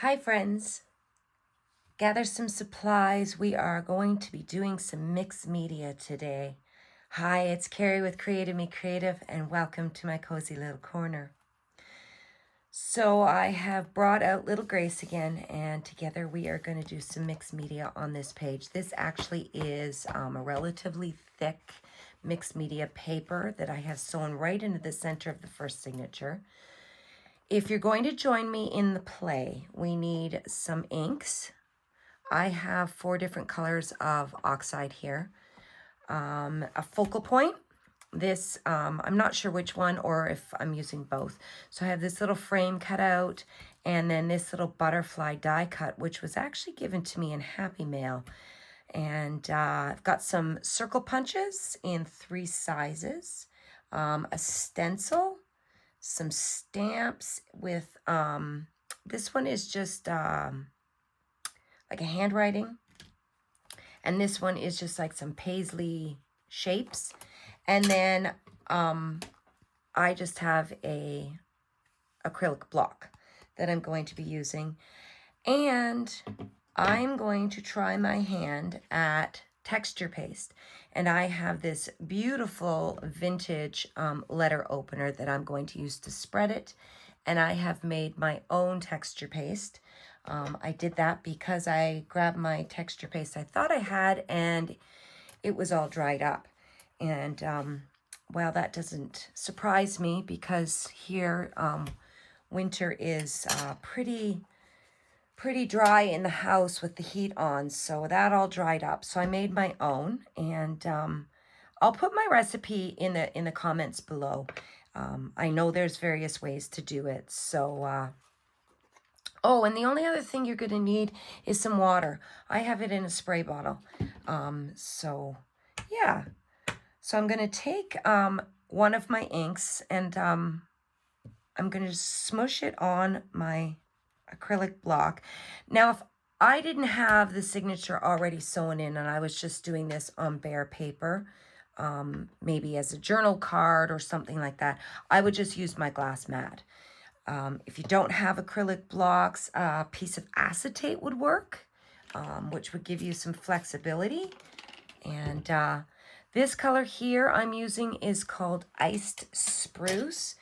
Hi friends, gather some supplies. We are going to be doing some mixed media today. Hi, it's Carrie with Creative Me Creative and welcome to my cozy little corner. So I have brought out Little Grace again and together we are going to do some mixed media on this page. This actually is a relatively thick mixed media paper that I have sewn right into the center of the first signature. If you're going to join me in the play, we need some inks. I have 4 different colors of oxide here. A focal point. This, I'm not sure which one or if I'm using both. So I have this little frame cut out and then this little butterfly die cut, which was actually given to me in Happy Mail. And I've got some circle punches in 3 sizes, a stencil, some stamps with, this one is just like a handwriting. And this one is just like some paisley shapes. And then I just have a acrylic block that I'm going to be using. And I'm going to try my hand at texture paste. And I have this beautiful vintage letter opener that I'm going to use to spread it. And I have made my own texture paste. I did that because I grabbed my texture paste I thought I had and it was all dried up. And well, that doesn't surprise me because here winter is pretty dry in the house with the heat on, so that all dried up. So I made my own, and I'll put my recipe in the comments below. I know there's various ways to do it. So oh, and the only other thing you're going to need is some water. I have it in a spray bottle. So yeah. So I'm going to take one of my inks and I'm going to smush it on my acrylic block. Now, if I didn't have the signature already sewn in and I was just doing this on bare paper, maybe as a journal card or something like that, I would just use my glass mat. If you don't have acrylic blocks, a piece of acetate would work, which would give you some flexibility. And this color here I'm using is called Iced Spruce.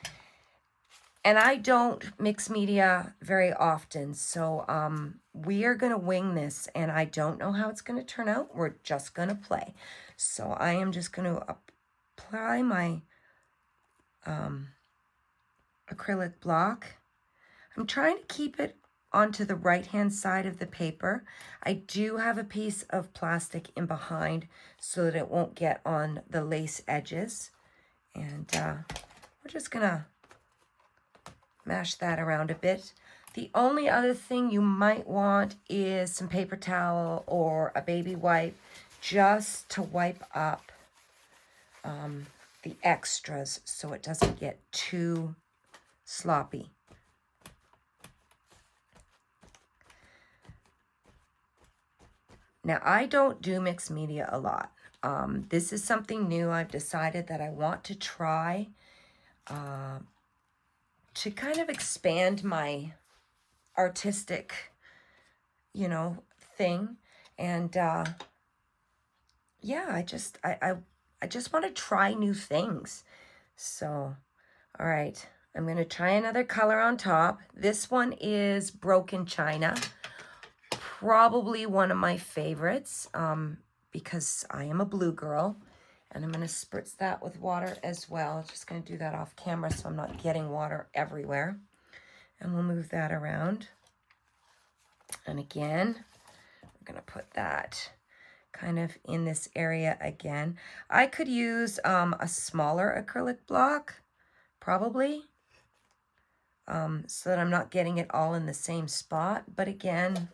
And I don't mix media very often, so we are going to wing this, and I don't know how it's going to turn out. We're just going to play. So I am just going to apply my acrylic block. I'm trying to keep it onto the right-hand side of the paper. I do have a piece of plastic in behind so that it won't get on the lace edges. And we're just going to mash that around a bit. The only other thing you might want is some paper towel or a baby wipe just to wipe up the extras so it doesn't get too sloppy. Now, I don't do mixed media a lot. This is something new I've decided that I want to try to kind of expand my artistic, thing. And yeah, I just want to try new things. So, all right, I'm going to try another color on top. This one is Broken China. Probably one of my favorites because I am a blue girl. And I'm going to spritz that with water as well. Just going to do that off camera so I'm not getting water everywhere. And we'll move that around. And again, we're going to put that kind of in this area again. I could use a smaller acrylic block, probably, so that I'm not getting it all in the same spot. But again,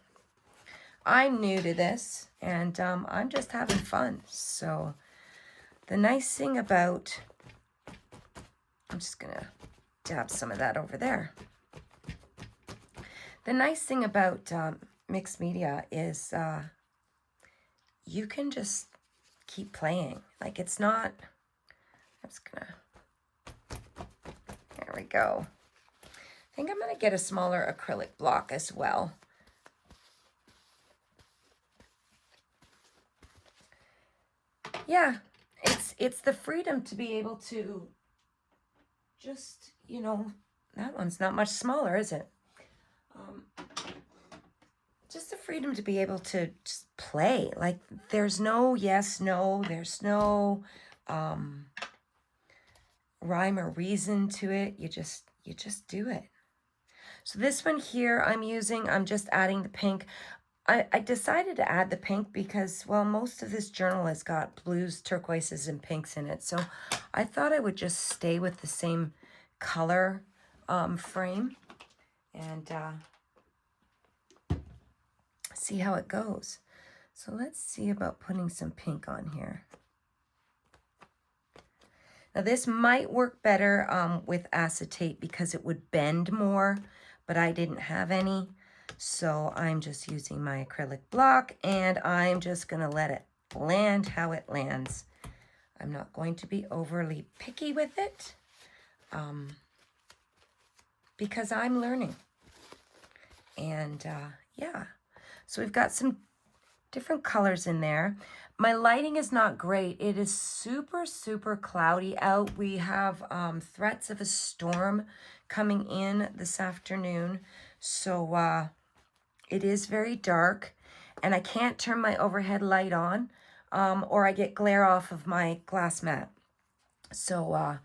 I'm new to this, and I'm just having fun. So the nice thing about, I'm just going to dab some of that over there. The nice thing about mixed media is you can just keep playing. Like, it's not, I'm just going to, there we go. I think I'm going to get a smaller acrylic block as well. Yeah, it's the freedom to be able to just, you know, that one's not much smaller, is it? Just the freedom to be able to just play. Like, there's no yes, no, there's no rhyme or reason to it. You just do it. So this one here I'm just adding the pink. I decided to add the pink because, well, most of this journal has got blues, turquoises, and pinks in it. So I thought I would just stay with the same color frame and see how it goes. So let's see about putting some pink on here. Now this might work better with acetate because it would bend more, but I didn't have any. So I'm just using my acrylic block and I'm just gonna let it land how it lands. I'm not going to be overly picky with it because I'm learning. And yeah, so we've got some different colors in there. My lighting is not great. It is super, super cloudy out. We have threats of a storm coming in this afternoon. So it is very dark and I can't turn my overhead light on or I get glare off of my glass mat. So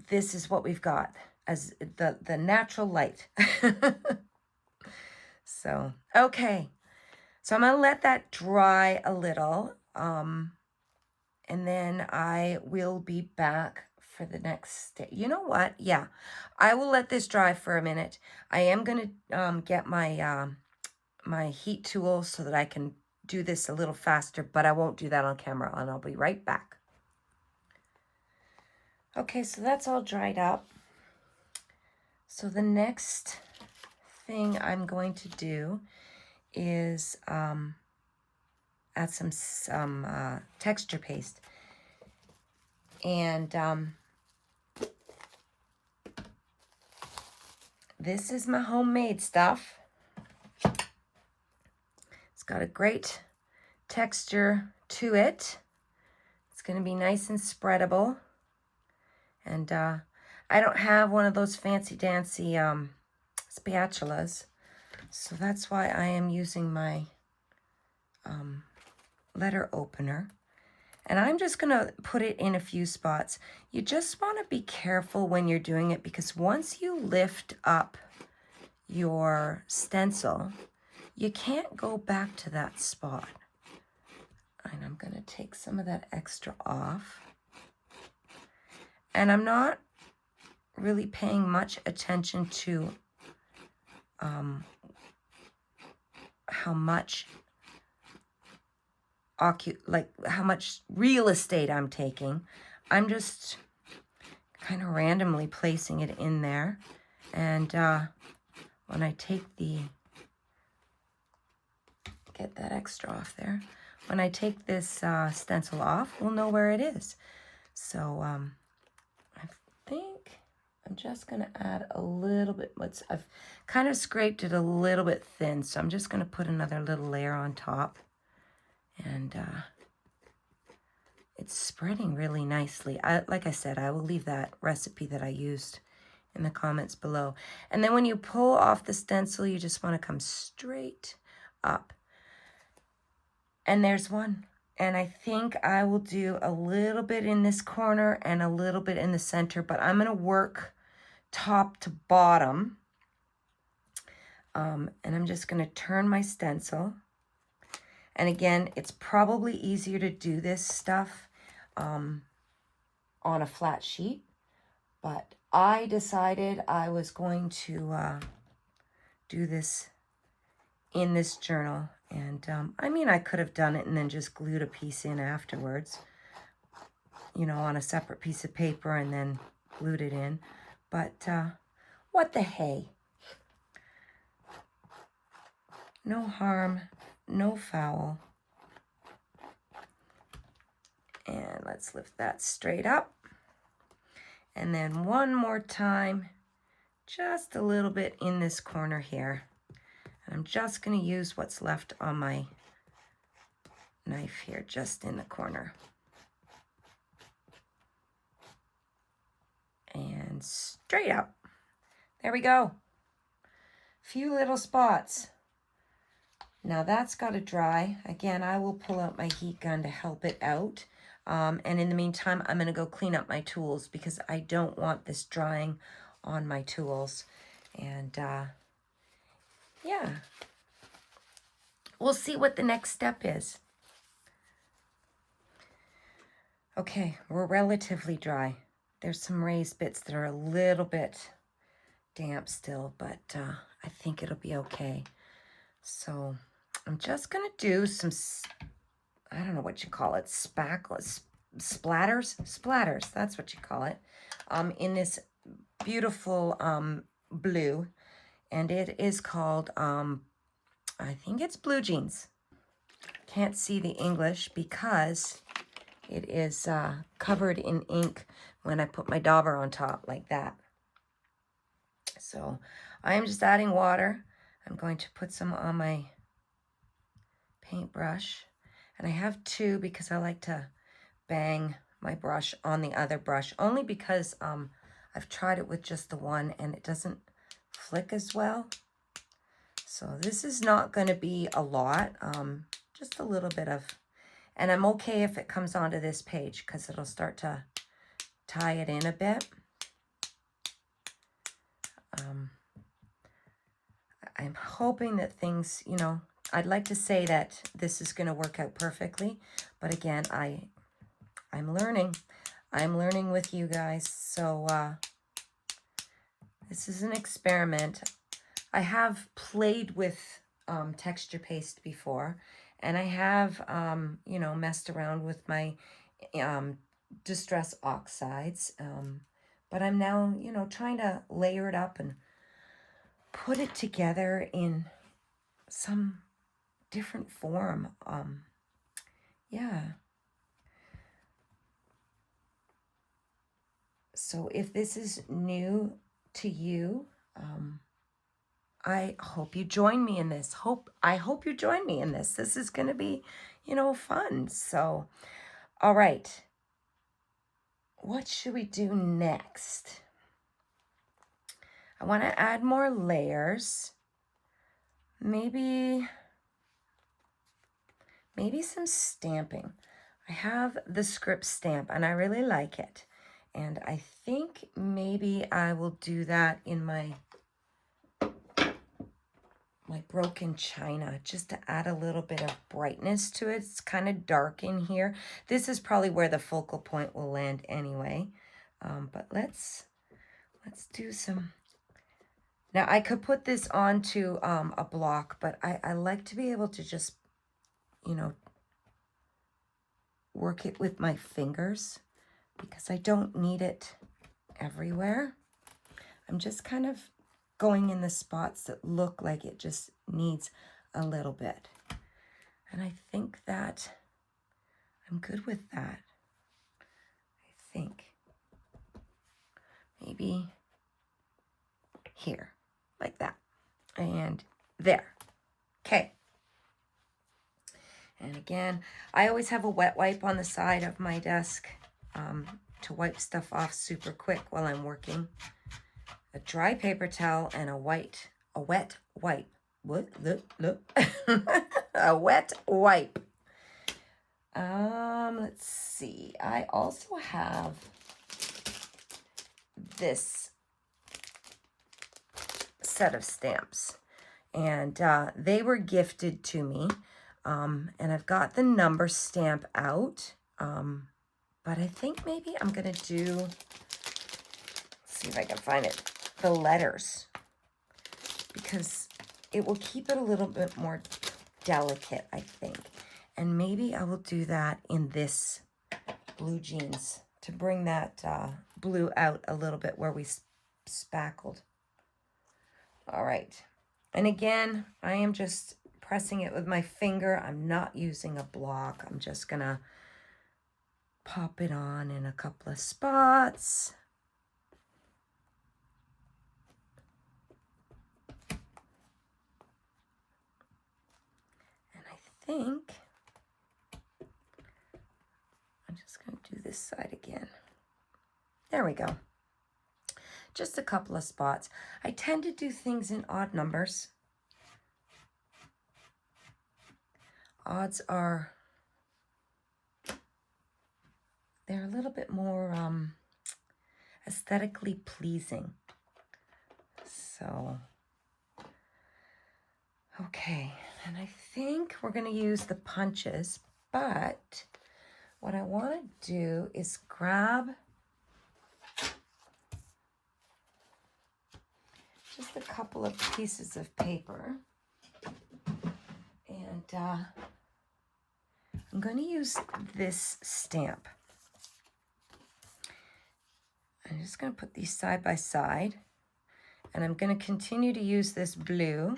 this is what we've got as the natural light. So, okay. So I'm going to let that dry a little, and then I will be back for the next day. You know what? Yeah, I will let this dry for a minute. I am going to get my my heat tool so that I can do this a little faster, but I won't do that on camera, and I'll be right back. Okay, so that's all dried up. So the next thing I'm going to do is add some texture paste. And this is my homemade stuff. It's got a great texture to it. It's going to be nice and spreadable. And I don't have one of those fancy dancy spatulas. So that's why I am using my letter opener. And I'm just going to put it in a few spots. You just want to be careful when you're doing it because once you lift up your stencil, you can't go back to that spot. And I'm going to take some of that extra off. And I'm not really paying much attention to how much how much real estate I'm taking. I'm just kind of randomly placing it in there. And when I take get that extra off there, when I take this stencil off, we'll know where it is. So I think I'm just going to add a little bit. I've kind of scraped it a little bit thin, so I'm just going to put another little layer on top. And it's spreading really nicely. Like I said, I will leave that recipe that I used in the comments below. And then when you pull off the stencil, you just want to come straight up. And there's one. And I think I will do a little bit in this corner and a little bit in the center, but I'm going to work top to bottom. And I'm just going to turn my stencil. And again, it's probably easier to do this stuff on a flat sheet, but I decided I was going to do this in this journal. And I mean, I could have done it and then just glued a piece in afterwards, you know, on a separate piece of paper and then glued it in. But what the hey? No harm, no foul. And let's lift that straight up. And then one more time, just a little bit in this corner here. And I'm just going to use what's left on my knife here, just in the corner. And straight up. There we go. Few little spots. Now that's got to dry. Again, I will pull out my heat gun to help it out. And in the meantime, I'm going to go clean up my tools because I don't want this drying on my tools. And yeah, we'll see what the next step is. Okay, we're relatively dry. There's some raised bits that are a little bit damp still, but I think it'll be okay. So I'm just going to do some, I don't know what you call it, splatters, that's what you call it, in this beautiful blue, and it is called, I think it's Blue Jeans. Can't see the English because it is covered in ink when I put my dauber on top like that. So I am just adding water. I'm going to put some on my paintbrush. And I have two because I like to bang my brush on the other brush. Only because I've tried it with just the one and it doesn't flick as well. So this is not going to be a lot. Just a little bit of... And I'm okay if it comes onto this page because it'll start to tie it in a bit. I'm hoping that things, you know, I'd like to say that this is going to work out perfectly. But again, I'm learning. I'm learning with you guys. So this is an experiment. I have played with texture paste before. And I have, you know, messed around with my distress oxides. But I'm now, you know, trying to layer it up and put it together in some different form. Yeah. So if this is new to you, I hope you join me in this. I hope you join me in this. This is going to be, you know, fun. So, all right. What should we do next? I want to add more layers. Maybe some stamping. I have the script stamp and I really like it. And I think maybe I will do that in my broken china, just to add a little bit of brightness to it. It's kind of dark in here. This is probably where the focal point will land anyway. But let's do some. Now I could put this onto a block, but I like to be able to just, you know, work it with my fingers because I don't need it everywhere. I'm just kind of going in the spots that look like it just needs a little bit. And I think that I'm good with that. I think maybe here, like that, and there. Okay. And again, I always have a wet wipe on the side of my desk to wipe stuff off super quick while I'm working. A dry paper towel and a wet wipe. What? Look. A wet wipe. Let's see. I also have this set of stamps, and they were gifted to me. And I've got the number stamp out. But I think maybe I'm gonna do, let's see if I can find it, the letters, because it will keep it a little bit more delicate, I think. And maybe I will do that in this Blue Jeans to bring that blue out a little bit where we spackled. All right. And again, I am just pressing it with my finger. I'm not using a block. I'm just gonna pop it on in a couple of spots. think I'm just going to do this side again. There we go. Just a couple of spots. I tend to do things in odd numbers. Odds are, they're a little bit more aesthetically pleasing. So, okay, and I think we're going to use the punches, but what I want to do is grab just a couple of pieces of paper, and I'm going to use this stamp. I'm just going to put these side by side, and I'm going to continue to use this blue.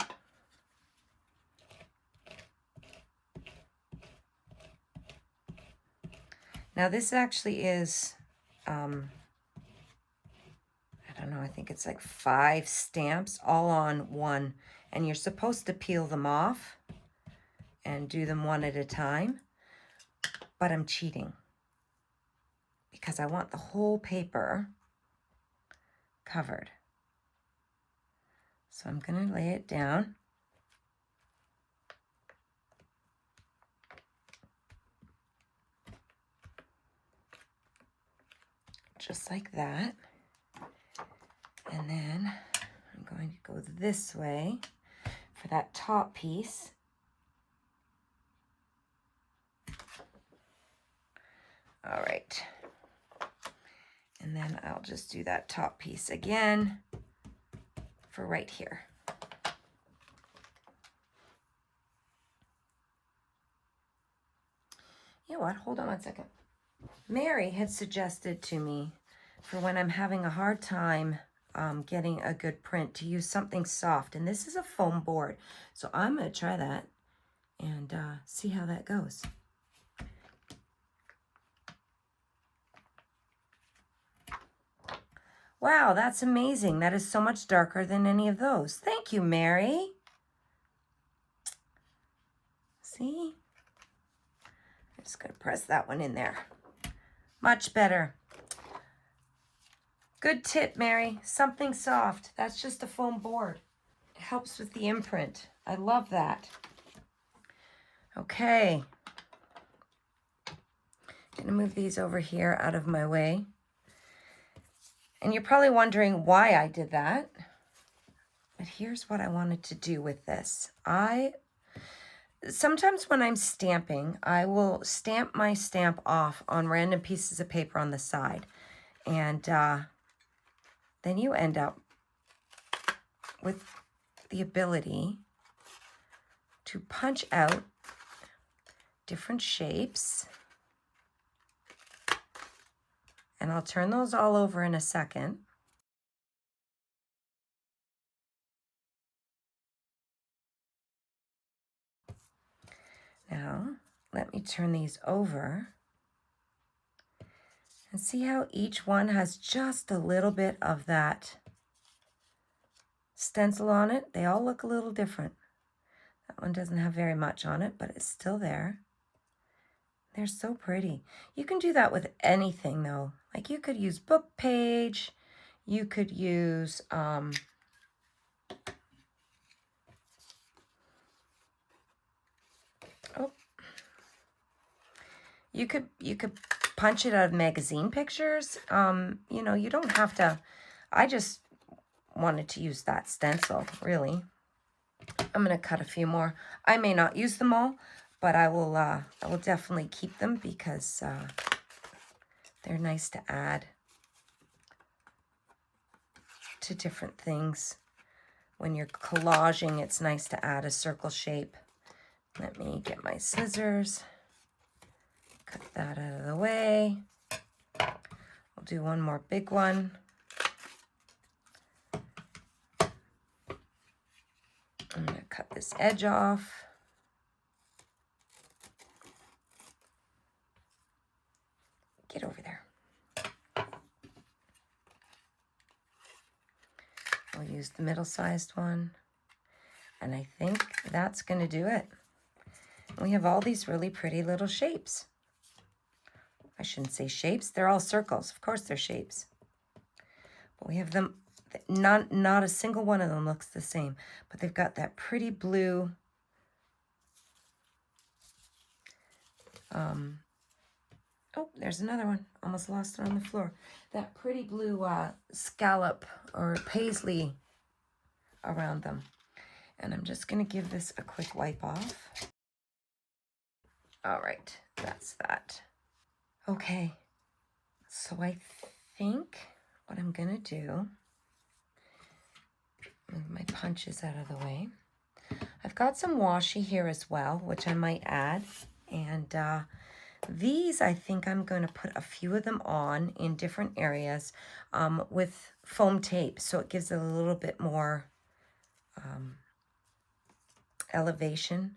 Now this actually is, I don't know, I think it's like 5 stamps all on one, and you're supposed to peel them off and do them one at a time, but I'm cheating because I want the whole paper covered. So I'm going to lay it down. Just like that. And then I'm going to go this way for that top piece. All right. And then I'll just do that top piece again for right here. You know what? Hold on one second. Mary had suggested to me for when I'm having a hard time getting a good print to use something soft. And this is a foam board. So I'm going to try that and see how that goes. Wow, that's amazing. That is so much darker than any of those. Thank you, Mary. See? I'm just going to press that one in there. Much better. Good tip, Mary. Something soft. That's just a foam board. It helps with the imprint. I love that. Okay. I'm going to move these over here out of my way. And you're probably wondering why I did that. But here's what I wanted to do with this. Sometimes when I'm stamping, I will stamp my stamp off on random pieces of paper on the side. And then you end up with the ability to punch out different shapes. And I'll turn those all over in a second. Now, let me turn these over and see how each one has just a little bit of that stencil on it. They all look a little different. That one doesn't have very much on it, but it's still there. They're so pretty. You can do that with anything though. Like you could use book page, you could use you could punch it out of magazine pictures. You know, you don't have to. I just wanted to use that stencil, really. I'm gonna cut a few more. I may not use them all, but I will definitely keep them because they're nice to add to different things. When you're collaging, it's nice to add a circle shape. Let me get my scissors. Cut that out of the way. We'll do one more big one. I'm going to cut this edge off. Get over there. I'll use the middle-sized one. And I think that's going to do it. we have all these really pretty little shapes. I shouldn't say shapes. They're all circles. Of course they're shapes. But we have them, not a single one of them looks the same. But they've got that pretty blue oh, there's another one. Almost lost it on the floor. That pretty blue scallop or paisley around them. And I'm just going to give this a quick wipe off. All right, that's that. Okay, so I think what I'm going to do, move my punches out of the way. I've got some washi here as well, which I might add. And these, I think I'm going to put a few of them on in different areas with foam tape, so it gives it a little bit more elevation.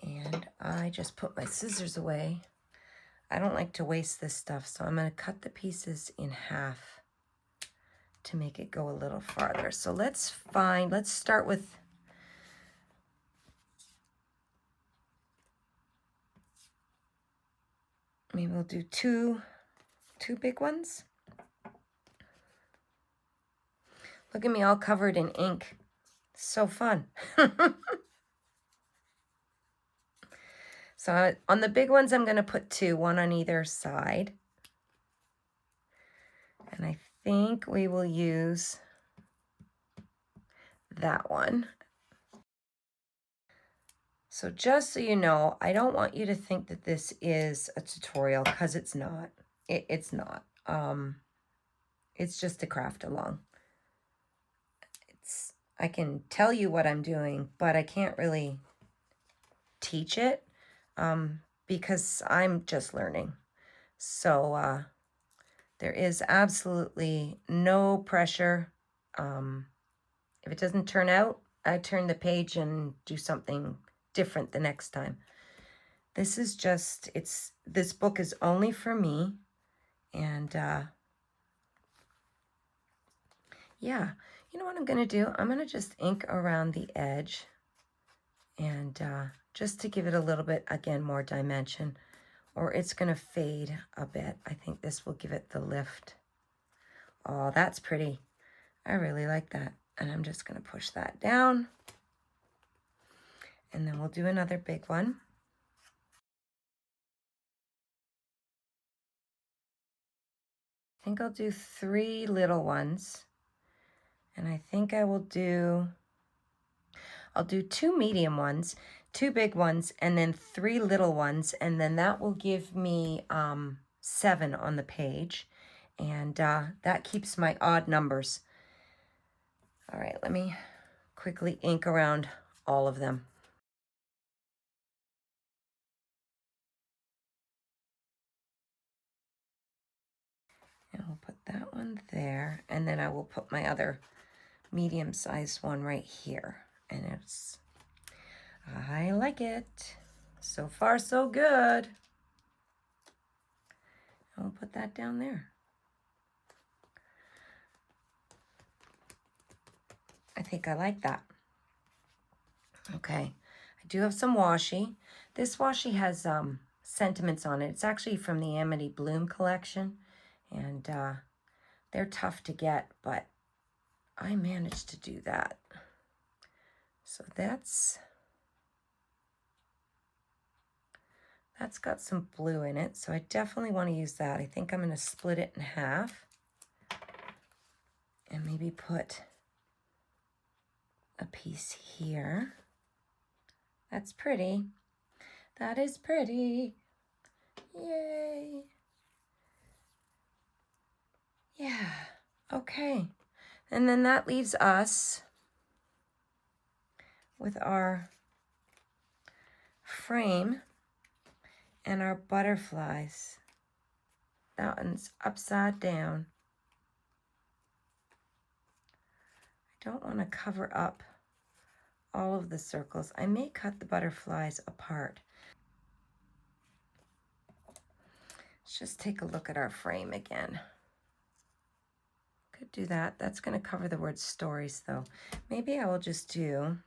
And I just put my scissors away. I don't like to waste this stuff, so I'm going to cut the pieces in half to make it go a little farther. So let's start with maybe we'll do two big ones. Look at me all covered in ink. So fun. So on the big ones, I'm going to put two, one on either side. And I think we will use that one. So just so you know, I don't want you to think that this is a tutorial, because it's not. It's not. It's just a craft along. I can tell you what I'm doing, but I can't really teach it because I'm just learning. So there is absolutely no pressure. If it doesn't turn out, I turn the page and do something different the next time. This is just, this book is only for me. And yeah, you know what I'm going to do? I'm going to just ink around the edge and just to give it a little bit, again, more dimension, or it's going to fade a bit. I think this will give it the lift. Oh, that's pretty. I really like that. And I'm just going to push that down. And then we'll do another big one. I think I'll do 3 little ones. And I think I'll do 2 medium ones, 2 big ones, and then 3 little ones. And then that will give me 7 on the page. And that keeps my odd numbers. All right, let me quickly ink around all of them. And we'll put that one there, and then I will put my other medium-sized one right here. And I like it. So far, so good. I'll put that down there. I think I like that. Okay, I do have some washi. This washi has sentiments on it. It's actually from the Amity Bloom collection, and they're tough to get, but I managed to do that. So that's got some blue in it, so I definitely want to use that. I think I'm going to split it in half and maybe put a piece here. That's pretty. That is pretty. Yay. Yeah, okay. And then that leaves us with our frame and our butterflies. That one's upside down. I don't want to cover up all of the circles. I may cut the butterflies apart. Let's just take a look at our frame again. Could do that. That's going to cover the word stories though. Maybe I will just do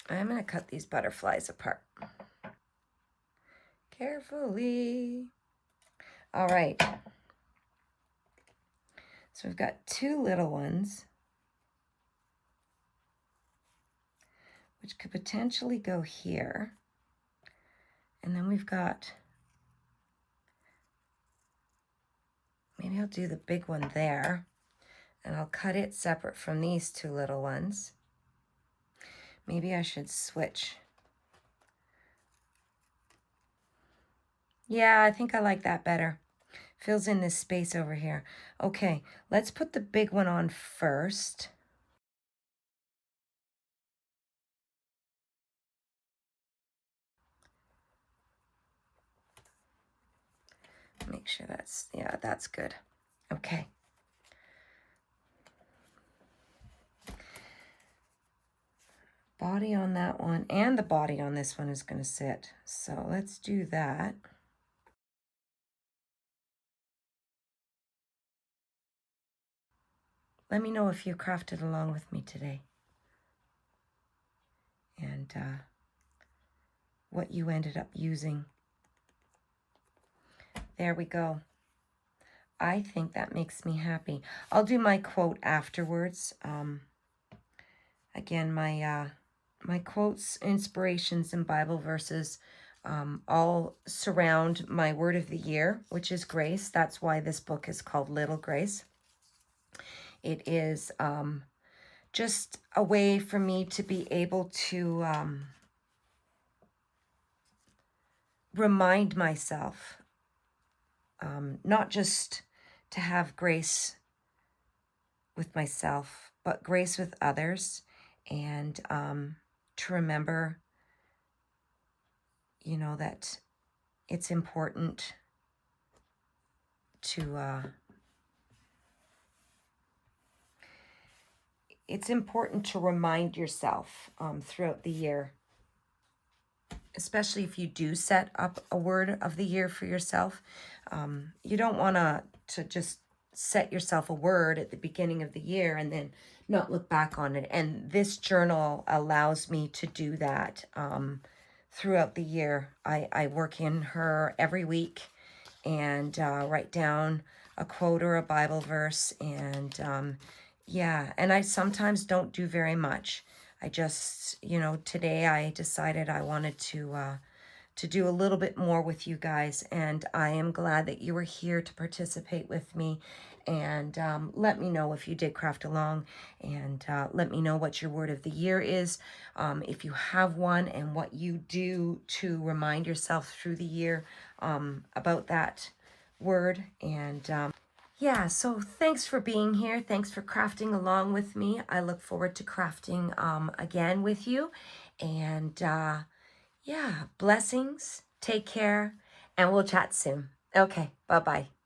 I'm going to cut these butterflies apart carefully. All right. So we've got two little ones, which could potentially go here. And then we've got, maybe I'll do the big one there, and I'll cut it separate from these two little ones. Maybe I should switch. Yeah, I think I like that better. Fills in this space over here. Okay, let's put the big one on first. Make sure that's, yeah, that's good. Okay. Body on that one, and the body on this one is going to sit. So let's do that. Let me know if you crafted along with me today, and what you ended up using. There we go. I think that makes me happy. I'll do my quote afterwards. Again, my quotes, inspirations, and Bible verses all surround my word of the year, which is grace. That's why this book is called Little Grace. It is just a way for me to be able to remind myself, not just to have grace with myself, but grace with others, and to remember, you know, that it's important to remind yourself throughout the year, especially if you do set up a word of the year for yourself. You don't want to just set yourself a word at the beginning of the year and then not look back on it. And this journal allows me to do that throughout the year. I work in her every week and write down a quote or a Bible verse. And yeah, and I sometimes don't do very much. I just, you know, today I decided I wanted to do a little bit more with you guys, and I am glad that you were here to participate with me. And let me know if you did craft along, and let me know what your word of the year is, if you have one, and what you do to remind yourself through the year about that word. And yeah, so thanks for being here. Thanks for crafting along with me. I look forward to crafting again with you. And yeah, blessings. Take care, and we'll chat soon. Okay, bye-bye.